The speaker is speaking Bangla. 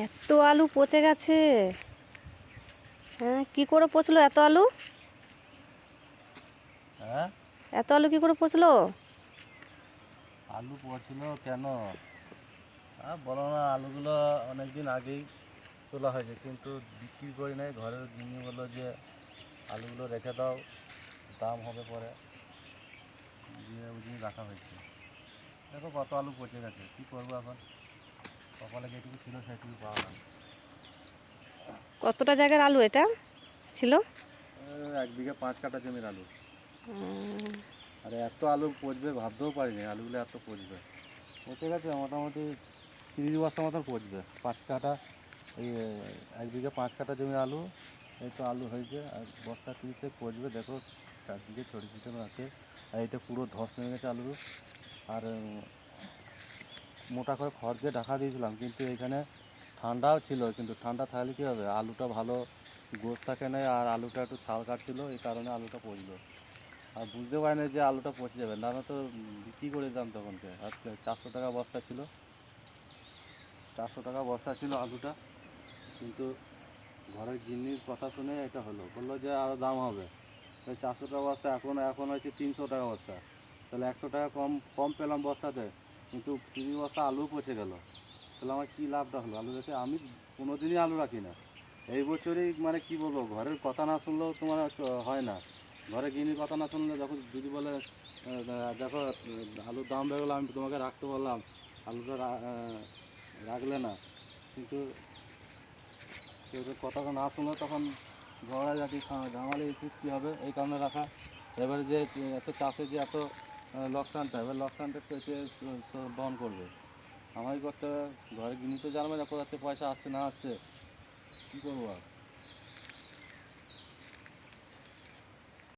এত আলু পচে গেছে। হ্যাঁ, কি করে পচলো এত আলু? হ্যাঁ, এত আলু কি করে পচলো? আলু পচলো কেন? বলো না, আলুগুলো অনেক দিন আগেই তোলা হয়েছে, কিন্তু বিক্রি করি নাই। ঘরের গিন্নি বললো যে আলুগুলো রেখে দাও, দাম হবে পরে, দিয়ে ওই জন্য রাখা হয়েছে। দেখো কত আলু পচে গেছে, কী করবো এখন? সকালে যেটুকু ছিল সেটুকু পাওয়া না। কতটা জায়গার আলু এটা ছিল? 1 বিঘা 5 কাঠা জমির আলু। উম, আর এত আলু পচবে ভাবতেও পারিনি, আলুগুলো এত পচবে। পচে গেছে মোটামুটি 30 বস্তা মতন পচবে 5 কাঠা। এই 1 বিঘা 5 কাঠা জমির আলু, এই তো আলু হয়েছে, আর বস্তা 30 পচবে। দেখো চারদিকে ছড়িয়ে ছিটানো আছে, আর এটা পুরো ধস নেমে গেছে আলু। আর মোটা করে খড় দিয়ে ঢাকা দিয়েছিলাম, কিন্তু এখানে ঠান্ডাও ছিল, কিন্তু ঠান্ডা থাকলে কী হবে, আলুটা ভালো গোছ থাকে না, আর আলুটা একটু ছাল কাটছিল, এই কারণে আলুটা পচলো। আর বুঝতে পারিনি যে আলুটা পচে যাবে, না তো বিক্রি করে দিতাম তখনকে। আজকে 400 টাকা বস্তা ছিল, 400 টাকা বস্তা ছিল আলুটা। কিন্তু ঘরের গিন্নির কথা শুনে এটা হলো, বললো যে আরও দাম হবে। ওই 400 টাকা বস্তা এখন হয়েছে 300 টাকা বস্তা। তাহলে 100 টাকা কম কম পেলাম বস্তাতে, কিন্তু 30 বস্তা আলু পচে গেল। তাহলে আমার কী লাভটা হলো আলু রেখে? আমি কোনো দিনই আলু রাখি না। এই বছরই মানে কি বলবো, ঘরের কথা না শুনলেও তোমার হয় না। ঘরে গিন্নির কথা না শুনলে, যখন দিদি বলে দেখো আলুর দাম বেড়ে গেলো, আমি তোমাকে রাখতে বললাম, আলুটা রাখলে না। কিন্তু কেউ কথাটা না শুনলে তখন ঝগড়াঝাটি ঝামেলা সৃষ্টি হবে, এই কারণে রাখা। এবারে যে এত চাষে যে এত লোকসানটা, এবার লোকসানটা কে বহন করবে? আমারই করতে হবে। ঘরে গিনি তো জানবে না কোথাতে পয়সা আসছে না আসছে, কী করবো আর।